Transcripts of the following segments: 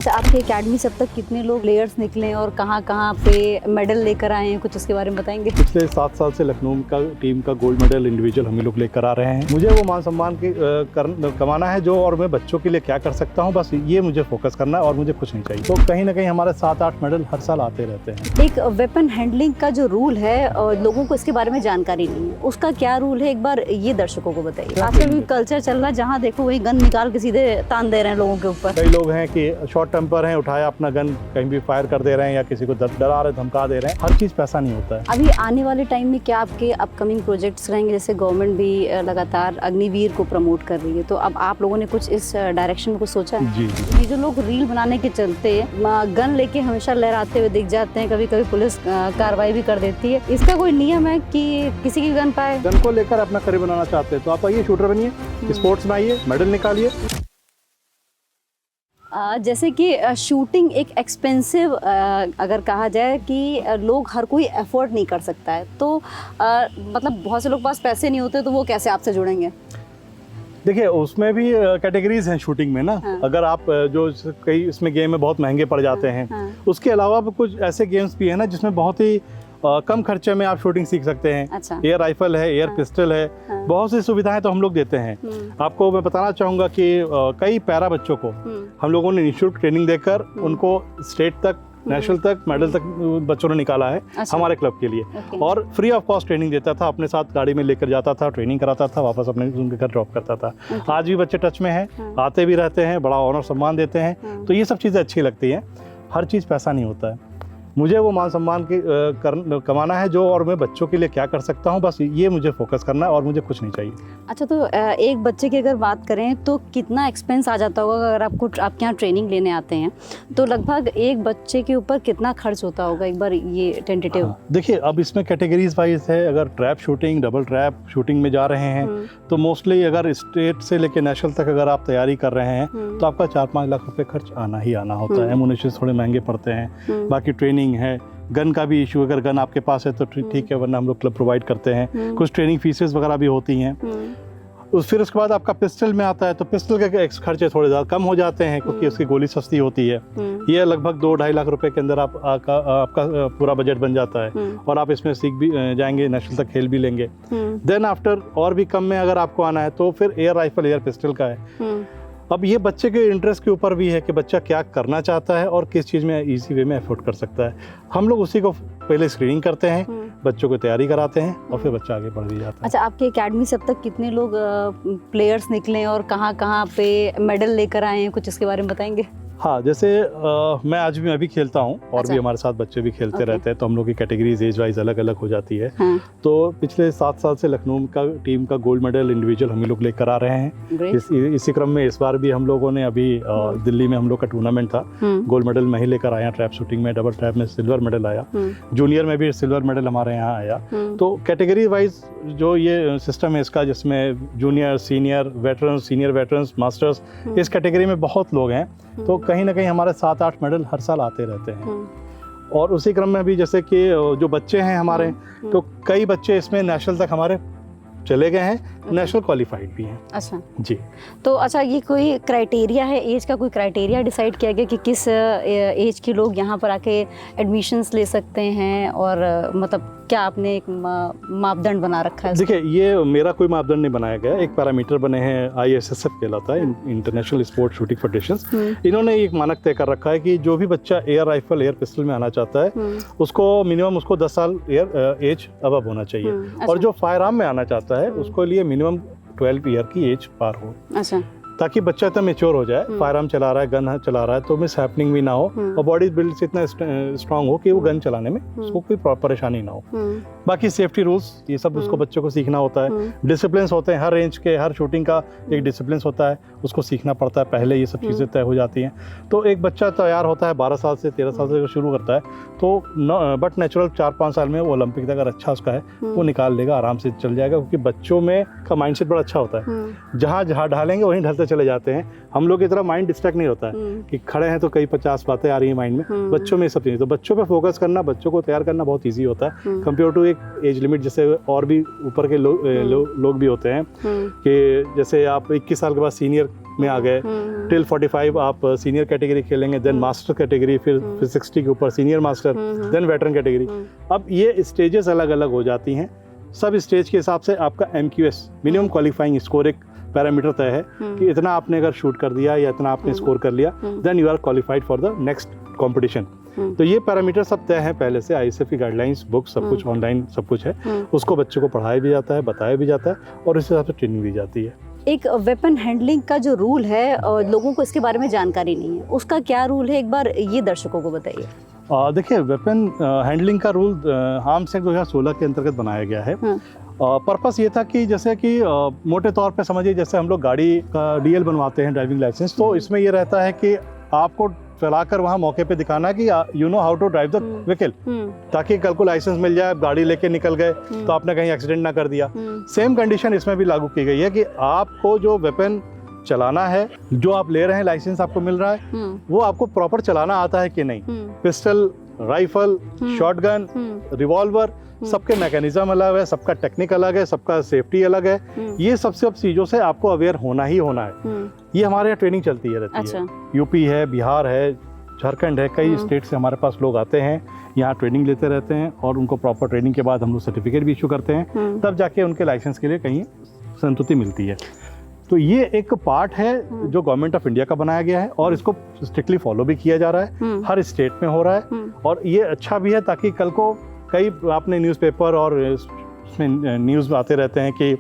अच्छा, आपके एकेडमी से अब तक कितने लोग प्लेयर्स निकले हैं और कहाँ कहाँ पे मेडल लेकर आए हैं, कुछ उसके बारे में बताएंगे? पिछले 7 साल से लखनऊ का टीम का गोल्ड मेडल इंडिविजुअल हम ही लोग लेकर आ रहे हैं। मुझे वो मान सम्मान कमाना है जो, और मैं बच्चों के लिए क्या कर सकता हूँ, बस ये मुझे फोकस करना है और मुझे कुछ नहीं चाहिए। तो कहीं ना कहीं हमारे 7-8 मेडल हर साल आते रहते हैं। एक वेपन हैंडलिंग का जो रूल है और लोगों को इसके बारे में जानकारी नहीं है, उसका क्या रूल है, एक बार ये दर्शकों को बताइए। आजकल भी कल्चर चल रहा है जहाँ देखो वही गन निकाल के सीधे तान दे रहे हैं लोगों के ऊपर। कई लोग हैं कि शॉर्ट टेम्पर हैं, उठाया अपना गन कहीं भी फायर कर दे रहे हैं या किसी को डरा रहे, धमका दे रहे हैं। हर चीज़ पैसा नहीं होता है। अभी आने वाले टाइम में क्या आपके अपकमिंग प्रोजेक्ट्स रहेंगे? जैसे गवर्नमेंट भी लगातार अग्निवीर को प्रमोट कर रही है, तो अब आप लोगों ने कुछ इस डायरेक्शन में कुछ सोचा है? जी। ये जो लोग रील बनाने के चलते गन लेके हमेशा लहराते हुए दिख जाते हैं, कभी कभी पुलिस कार्रवाई भी कर देती है, इसका कोई नियम है कि किसी की गन पाए? गन को लेकर अपना करियर बनाना चाहते हैं तो आप आइए, शूटर बनिए, स्पोर्ट्स में आइए, मेडल निकालिए। जैसे कि शूटिंग एक एक्सपेंसिव अगर कहा जाए कि लोग हर कोई अफोर्ड नहीं कर सकता है, तो मतलब बहुत से लोग पास पैसे नहीं होते, तो वो कैसे आपसे जुड़ेंगे? देखिए, उसमें भी कैटेगरीज हैं शूटिंग में ना। हाँ। अगर आप जो कई इसमें गेम में बहुत महंगे पड़ जाते हैं, हाँ। उसके अलावा भी कुछ ऐसे गेम्स भी हैं ना जिसमें बहुत ही कम खर्चे में आप शूटिंग सीख सकते हैं। अच्छा। एयर राइफल है, एयर हाँ। पिस्टल है, हाँ। बहुत सी सुविधाएं तो हम लोग देते हैं। आपको मैं बताना चाहूँगा कि कई पैरा बच्चों को हम लोगों ने निःशुल्क ट्रेनिंग देकर उनको स्टेट तक, नेशनल तक, मेडल तक बच्चों ने निकाला है। अच्छा। हमारे क्लब के लिए। और फ्री ऑफ कॉस्ट ट्रेनिंग देता था, अपने साथ गाड़ी में लेकर जाता था, ट्रेनिंग कराता था, वापस अपने उनके घर ड्रॉप करता था। आज भी बच्चे टच में हैं, आते भी रहते हैं, बड़ा ऑनर सम्मान देते हैं। तो ये सब चीज़ें अच्छी लगती हैं। हर चीज़ पैसा नहीं होता है। मुझे वो मान सम्मान कमाना है जो, और मैं बच्चों के लिए क्या कर सकता हूँ, बस ये मुझे फोकस करना है और मुझे कुछ नहीं चाहिए। अच्छा, तो एक बच्चे की अगर बात करें तो कितना एक्सपेंस आ जाता होगा अगर आपके यहाँ ट्रेनिंग लेने आते हैं, तो लगभग एक बच्चे के ऊपर कितना खर्च होता होगा, एक बार ये टेंटेटिव? हाँ, देखिए, अब इसमें कैटेगरीज वाइज है। अगर trap shooting, double trap shooting में जा रहे हैं तो मोस्टली अगर स्टेट से लेकर नेशनल तक अगर आप तैयारी कर रहे हैं तो आपका 4-5 लाख रुपए खर्च आना ही आना होता है। एमुनेशन थोड़े महंगे पड़ते हैं, बाकी ट्रेनिंग है, गन का भी इशू, अगर गन आपके पास है तो ठीक है, वरना हम लोग क्लब प्रोवाइड करते हैं। कुछ ट्रेनिंग फीसेस वगैरह भी होती हैं। फिर उसके बाद आपका पिस्टल में आता है तो पिस्टल के खर्चे थोड़े ज़्यादा कम हो जाते हैं क्योंकि उसकी गोली सस्ती होती है। ये लगभग 2-2.5 लाख रुपए के अंदर आपका पूरा बजट बन जाता है और आप इसमें सीख भी जाएंगे, नेशनल तक खेल भी लेंगे। देन आफ्टर और भी कम में अगर आपको आना है तो फिर एयर राइफल, एयर पिस्टल का है। अब ये बच्चे के इंटरेस्ट के ऊपर भी है कि बच्चा क्या करना चाहता है और किस चीज़ में इजी वे में एफोर्ड कर सकता है। हम लोग उसी को पहले स्क्रीनिंग करते हैं, बच्चों को तैयारी कराते हैं और फिर बच्चा आगे बढ़ भी जाता है। अच्छा, आपके एकेडमी से अब तक कितने लोग प्लेयर्स निकले हैं और कहाँ कहाँ पे मेडल लेकर आए हैं, कुछ इसके बारे में बताएंगे? हाँ, जैसे मैं आज भी मैं भी खेलता हूँ और अच्छा। भी हमारे साथ बच्चे भी खेलते रहते हैं, तो हम लोग की कैटेगरीज एज वाइज अलग अलग हो जाती है। हाँ। तो पिछले 7 साल से लखनऊ का टीम का गोल्ड मेडल इंडिविजुअल हम ही लोग लेकर आ रहे हैं। इसी क्रम में इस बार भी हम लोगों ने अभी दिल्ली में हम लोग का टूर्नामेंट था, गोल्ड मेडल में ही लेकर आया। ट्रैप शूटिंग में, डबल ट्रैप में सिल्वर मेडल आया, जूनियर में भी सिल्वर मेडल हमारे यहाँ आया। तो कैटेगरी वाइज जो ये सिस्टम है इसका, जिसमें junior, senior, veterans, senior veterans, masters, इस कैटेगरी में बहुत लोग हैं। तो कहीं ना कहीं हमारे 7-8 मेडल हर साल आते रहते हैं। और उसी क्रम में भी जैसे कि जो बच्चे हैं हमारे, तो कई बच्चे इसमें नेशनल तक हमारे चले गए हैं, नेशनल क्वालिफाइड भी हैं। अच्छा जी। तो अच्छा, ये कोई क्राइटेरिया है, एज का कोई क्राइटेरिया डिसाइड किया गया कि किस एज के लोग यहाँ पर आके एडमिशन्स ले सकते हैं, और मतलब क्या आपने एक मापदंड बना रखा है? देखिए, ये मेरा कोई मापदंड नहीं बनाया गया, एक पैरामीटर बने हैं, ISSF कहलाता है, इंटरनेशनल स्पोर्ट्स शूटिंग फेडरेशन। इन्होंने एक मानक तय कर रखा है कि जो भी बच्चा एयर राइफल, एयर पिस्टल में आना चाहता है उसको मिनिमम 10 साल एज अबव होना चाहिए। और जो फायर आर्म में आना चाहता है उसको लिए मिनिमम 12 ईयर की एज पार हो। अच्छा। ताकि बच्चा इतना मेच्योर हो जाए, फायर आर्म चला रहा है, गन चला रहा है, तो मिस हैपनिंग भी ना हो और बॉडी बिल्ड से इतना स्ट्रांग हो कि वो गन चलाने में उसको कोई परेशानी ना हो। बाकी सेफ्टी रूल्स ये सब उसको बच्चों को सीखना होता है। डिसिप्लिन होते हैं, हर रेंज के, हर शूटिंग का एक डिसिप्लिन होता है, उसको सीखना पड़ता है, पहले ये सब चीज़ें तय हो जाती हैं। तो एक बच्चा तैयार होता है 12 साल से, 13 साल से शुरू करता है, तो बट नेचुरल 4-5 साल में वो ओलंपिक तक अगर अच्छा उसका है वो निकाल लेगा, आराम से चल जाएगा, क्योंकि बच्चों में का माइंडसेट बड़ा अच्छा होता है। जहाँ ढालेंगे वहीं ढलते चले जाते हैं। हम लोग की तरह माइंड डिस्ट्रैक्ट नहीं होता है कि खड़े हैं तो कई 50 बातें आ रही हैं माइंड में। बच्चों में सब चीज़ें, तो बच्चों पे फोकस करना, बच्चों को तैयार करना बहुत ईजी होता है कंपेयर टू एक एज लिमिट। जैसे और भी ऊपर के लोग भी होते हैं कि जैसे आप 21 साल के बाद सीनियर में आ गए, टिल 45 आप सीनियर कैटेगरी खेलेंगे, देन मास्टर कैटेगरी, फिर 60 के ऊपर senior master, then veteran category. अब ये स्टेजेस अलग अलग हो जाती हैं। सब स्टेज के हिसाब से आपका MQS मिनिमम क्वालिफाइंग स्कोर एक पैरामीटर तय है कि इतना आपने अगर शूट कर दिया या इतना आपने स्कोर कर लिया, then you are qualified for the next competition. तो ये पैरामीटर सब तय है पहले से, ISF की गाइडलाइंस, बुक, सब कुछ ऑनलाइन सब कुछ है। उसको बच्चों को पढ़ाया भी जाता है, बताया भी जाता है और इस हिसाब से ट्रेनिंग दी जाती है। एक वेपन हैंडलिंग का जो रूल है और लोगों को इसके बारे में जानकारी नहीं है, उसका क्या रूल है, एक बार ये दर्शकों को बताइए। देखिए, वेपन हैंडलिंग का रूल आर्म्स एक्ट 2016 के अंतर्गत बनाया गया है। पर्पस ये था कि जैसे कि मोटे तौर पे समझिए, जैसे हम लोग गाड़ी का DL बनवाते हैं, ड्राइविंग लाइसेंस, तो इसमें ये रहता है कि आपको चलाकर वहाँ मौके पे दिखाना कि you know how to drive the vehicle, ताकि कल को लाइसेंस मिल जाए, गाड़ी लेके निकल गए तो आपने कहीं एक्सीडेंट ना कर दिया। सेम कंडीशन इसमें भी लागू की गई है कि आपको जो वेपन चलाना है, जो आप ले रहे हैं, लाइसेंस आपको मिल रहा है, वो आपको प्रॉपर चलाना आता है कि नहीं। पिस्टल, राइफल, शॉटगन, रिवॉल्वर, सबके मैकेनिज्म अलग है, सबका टेक्निक अलग है, सबका सेफ्टी अलग है। ये सब चीज़ों से आपको अवेयर होना ही होना है। ये हमारे यहाँ ट्रेनिंग चलती है रहती है। यूपी है, बिहार है, झारखंड है, कई स्टेट से हमारे पास लोग आते हैं, यहाँ ट्रेनिंग लेते रहते हैं और उनको प्रॉपर ट्रेनिंग के बाद हम लोग सर्टिफिकेट भी इशू करते हैं, तब जाके उनके लाइसेंस के लिए कहीं संतुष्टि मिलती है। तो ये एक पार्ट है जो गवर्नमेंट ऑफ इंडिया का बनाया गया है और इसको स्ट्रिक्टली फॉलो भी किया जा रहा है, हर स्टेट में हो रहा है। और ये अच्छा भी है, ताकि कल को कई आपने न्यूज़पेपर और इसमें न्यूज़ आते रहते हैं कि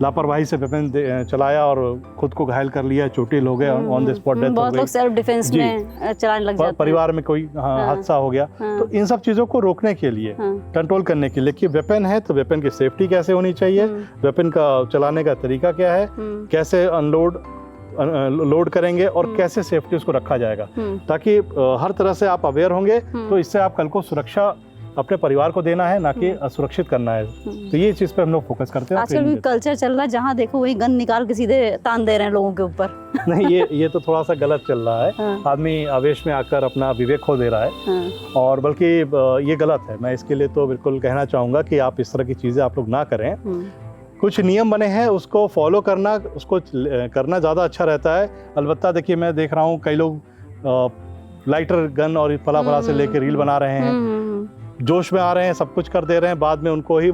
लापरवाही से वेपन चलाया और खुद को घायल कर लिया, चोटिल हो गया, ऑन द स्पॉट डेथ हो गई। बहुत लोग सेल्फ डिफेंस में चलाने लग जाते हैं, परिवार में कोई हादसा हो गया। तो इन सब चीज़ों को रोकने के लिए, कंट्रोल करने के लिए कि वेपन है तो वेपन की सेफ्टी कैसे होनी चाहिए, वेपन का चलाने का तरीका क्या है, कैसे लोड करेंगे और कैसे सेफ्टी उसको रखा जाएगा, ताकि हर तरह से आप अवेयर होंगे। तो इससे आप कल को सुरक्षा अपने परिवार को देना है, ना कि असुरक्षित करना है। तो ये चीज़ पे हम लोग फोकस करते हैं। आजकल भी कल्चर चल रहा है, जहाँ देखो वही गन निकाल के सीधे तान दे रहे हैं लोगों के ऊपर। नहीं, ये तो थोड़ा सा गलत चल रहा है। आदमी आवेश में आकर अपना विवेक खो दे रहा है, और बल्कि ये गलत है। मैं इसके लिए तो बिल्कुल कहना चाहूँगा कि आप इस तरह की चीज़ें आप लोग ना करें। कुछ नियम बने हैं, उसको फॉलो करना, उसको करना ज़्यादा अच्छा रहता है। अलबत्ता देखिए, मैं देख रहा हूँ कई लोग लाइटर गन और फला से लेके रील बना रहे हैं, जोश में आ रहे हैं, सब कुछ कर दे रहे हैं, बाद में उनको ही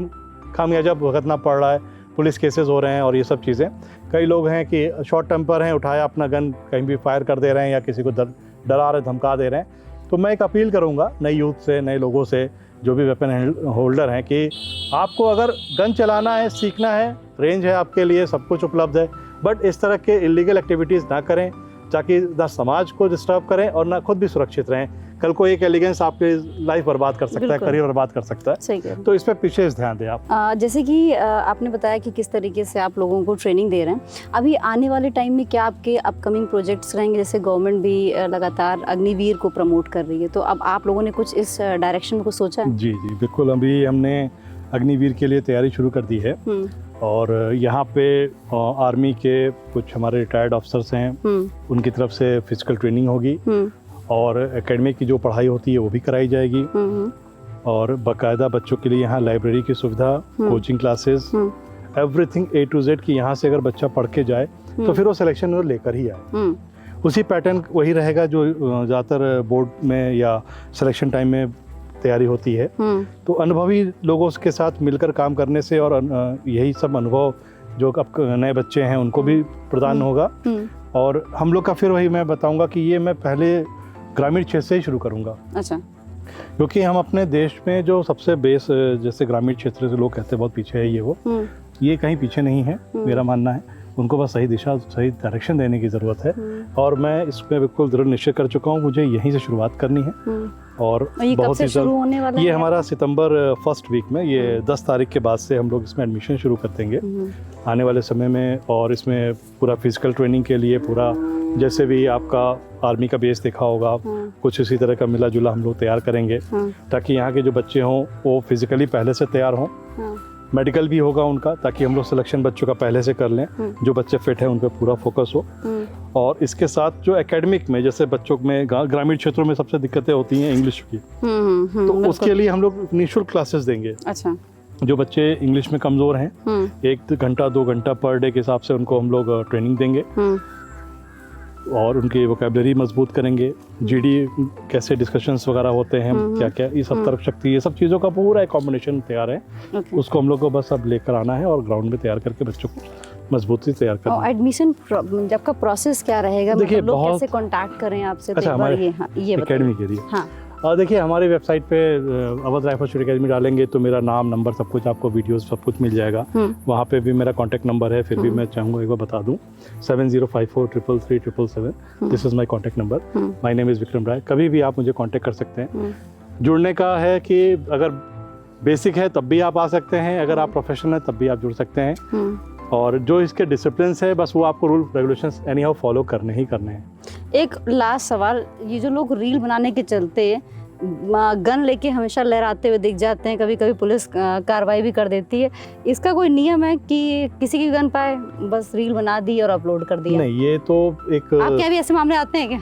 खामियाजा भुगतना पड़ रहा है, पुलिस केसेस हो रहे हैं और ये सब चीज़ें। कई लोग हैं कि शॉर्ट टेम्पर हैं, उठाया अपना गन कहीं भी फायर कर दे रहे हैं या किसी को डरा रहे, धमका दे रहे हैं। तो मैं एक अपील करूँगा नई यूथ से, नए लोगों से, जो भी वेपन होल्डर हैं, कि आपको अगर गन चलाना है, सीखना है, रेंज है आपके लिए, सब कुछ उपलब्ध है, बट इस तरह के इलीगल एक्टिविटीज़ ना करें, ताकि ना समाज को डिस्टर्ब करें और ना खुद भी सुरक्षित रहें। कल को एक एलिगेंस आपकी लाइफ बर्बाद कर सकता है, करियर बर्बाद कर सकता है। सही है। तो इस पर विशेष ध्यान दें आप। जैसे कि आपने बताया कि किस तरीके से आप लोगों को ट्रेनिंग दे रहे हैं, अभी आने वाले टाइम में क्या आपके अपकमिंग प्रोजेक्ट्स रहेंगे? जैसे गवर्नमेंट भी लगातार अग्निवीर को प्रमोट कर रही है, तो अब आप लोगों ने कुछ इस डायरेक्शन में कुछ सोचा है? जी बिल्कुल। अभी हमने अग्निवीर के लिए तैयारी शुरू कर दी है, और यहाँ पे आर्मी के कुछ हमारे रिटायर्ड अफसर्स हैं, उनकी तरफ से फिजिकल ट्रेनिंग होगी, और एकेडमी की जो पढ़ाई होती है वो भी कराई जाएगी, और बाकायदा बच्चों के लिए यहाँ लाइब्रेरी की सुविधा, coaching classes, everything A to Z की। यहाँ से अगर बच्चा पढ़ के जाए तो फिर वो सिलेक्शन में लेकर ही आए। उसी पैटर्न वही रहेगा जो ज़्यादातर बोर्ड में या सिलेक्शन टाइम में तैयारी होती है। तो अनुभवी लोगों के साथ मिलकर काम करने से, और यही सब अनुभव जो अब नए बच्चे हैं उनको भी प्रदान होगा। और हम लोग का फिर वही मैं बताऊंगा कि ये मैं पहले ग्रामीण क्षेत्र से ही शुरू करूंगा। अच्छा। क्योंकि हम अपने देश में जो सबसे बेस, जैसे ग्रामीण क्षेत्र से लोग कहते हैं बहुत पीछे है ये कहीं पीछे नहीं है, मेरा मानना है। उनको बस सही दिशा, सही डायरेक्शन देने की ज़रूरत है, और मैं इसमें बिल्कुल दृढ़ निश्चय कर चुका हूँ, मुझे यहीं से शुरुआत करनी है। और बहुत ही शुरू होने वाला है? ये हमारा सितंबर फर्स्ट वीक में, ये 10 तारीख के बाद से हम लोग इसमें एडमिशन शुरू कर देंगे आने वाले समय में। और इसमें पूरा फिजिकल ट्रेनिंग के लिए पूरा, जैसे भी आपका आर्मी का बेस देखा होगा, कुछ इसी तरह का मिला जुला हम लोग तैयार करेंगे, ताकि यहाँ के जो बच्चे हों वो फिजिकली पहले से तैयार हों। मेडिकल भी होगा उनका, ताकि हम लोग सिलेक्शन बच्चों का पहले से कर लें, जो बच्चे फिट हैं उन पर पूरा फोकस हो। और इसके साथ जो एकेडमिक में, जैसे बच्चों में ग्रामीण क्षेत्रों में सबसे दिक्कतें होती हैं इंग्लिश की, तो उसके लिए हम लोग निःशुल्क क्लासेस देंगे। अच्छा। जो बच्चे इंग्लिश में कमज़ोर हैं, 1 घंटा 2 घंटा पर डे के हिसाब से उनको हम लोग ट्रेनिंग देंगे। और उनकी वोकेबलरी मजबूत करेंगे, जीडी कैसे डिस्कशंस वगैरह होते हैं, क्या क्या ये सब तर्क शक्ति, ये सब चीज़ों का पूरा एक कॉम्बिनेशन तैयार है। उसको हम लोग को बस अब लेकर आना है और ग्राउंड में तैयार करके बच्चों को मजबूती तैयार करना है। एडमिशन जब का प्रोसेस क्या रहेगा, देखिए, मतलब लोग बहुत- कैसे कांटेक्ट करें आपसे? अच्छा, हमारे ये एकेडमी के लिए, हाँ और देखिए हमारी वेबसाइट पे अवध राइफल शूटिंग अकेडमी डालेंगे तो मेरा नाम, नंबर, सब कुछ आपको, वीडियोस सब कुछ मिल जाएगा। वहाँ पे भी मेरा कॉन्टैक्ट नंबर है, फिर भी मैं चाहूँगा एक बार बता दूँ, 7054333777। This is my contact number. My name is Vikram Rai. कभी भी आप मुझे कॉन्टैक्ट कर सकते हैं। जुड़ने का है कि अगर बेसिक है तब भी आप आ सकते हैं, अगर आप प्रोफेशनल हैं तब भी आप जुड़ सकते हैं। और जो इसके डिसिप्लिन है बस वो आपको rule regulations any how follow करने ही करने हैं। एक लास्ट सवाल, ये जो लोग रील बनाने के चलते गन लेके हमेशा लहराते हुए दिख जाते हैं, कभी कभी पुलिस कार्रवाई भी कर देती है, इसका कोई नियम है कि किसी की गन पाए बस रील बना दी और अपलोड कर दिया? नहीं, ये तो एक आपके यहाँ भी ऐसे मामले आते हैं क्या?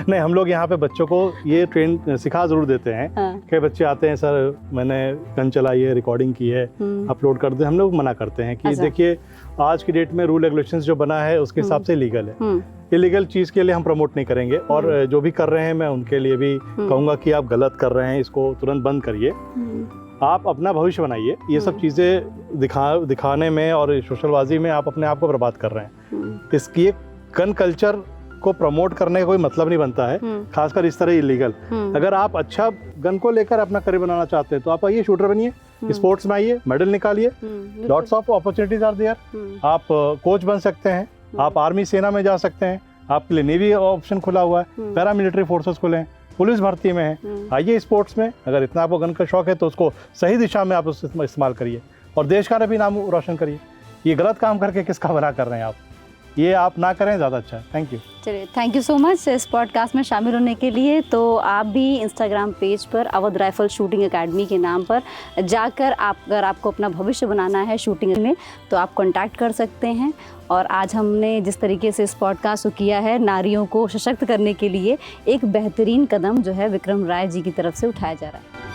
नहीं, हम लोग यहाँ पे बच्चों को ये ट्रेन सिखा जरूर देते हैं। हाँ। कि बच्चे आते हैं, सर मैंने गन चलाई है, रिकॉर्डिंग की है, अपलोड कर दे। हम लोग मना करते हैं कि अच्छा। देखिए आज की डेट में रूल रेगुलेशंस जो बना है उसके हिसाब से लीगल है। इलीगल चीज़ के लिए हम प्रमोट नहीं करेंगे, और जो भी कर रहे हैं मैं उनके लिए भी कहूँगा कि आप गलत कर रहे हैं, इसको तुरंत बंद करिए। आप अपना भविष्य बनाइए। ये सब चीज़ें दिखाने में और सोशलबाजी में आप अपने आप को बर्बाद कर रहे हैं। इसकी गन कल्चर को प्रमोट करने का कोई मतलब नहीं बनता है, खासकर इस तरह इलीगल। अगर आप अच्छा गन को लेकर अपना करियर बनाना चाहते हैं तो आप आइए, शूटर बनिए, स्पोर्ट्स में आइए, मेडल निकालिए। Lots of opportunities are there. आप कोच बन सकते हैं, आप आर्मी सेना में जा सकते हैं, आपके लिए नेवी ऑप्शन खुला हुआ है, पैरा मिलिट्री फोर्सेस खुले हैं, पुलिस भर्ती में है। आइए स्पोर्ट्स में, अगर इतना आपको गन का शौक है तो उसको सही दिशा में आप उसको इस्तेमाल करिए और देश का भी नाम रोशन करिए। ये गलत काम करके किसका भला कर रहे हैं आप, ये आप ना करें, ज़्यादा अच्छा है। Thank you. चलिए, थैंक यू सो मच इस पॉडकास्ट में शामिल होने के लिए। तो आप भी इंस्टाग्राम पेज पर अवध राइफल शूटिंग एकेडमी के नाम पर जाकर अगर आपको अपना भविष्य बनाना है शूटिंग में तो आप कांटेक्ट कर सकते हैं। और आज हमने जिस तरीके से इस पॉडकास्ट को किया है, नारियों को सशक्त करने के लिए एक बेहतरीन कदम जो है विक्रम राय जी की तरफ से उठाया जा रहा है।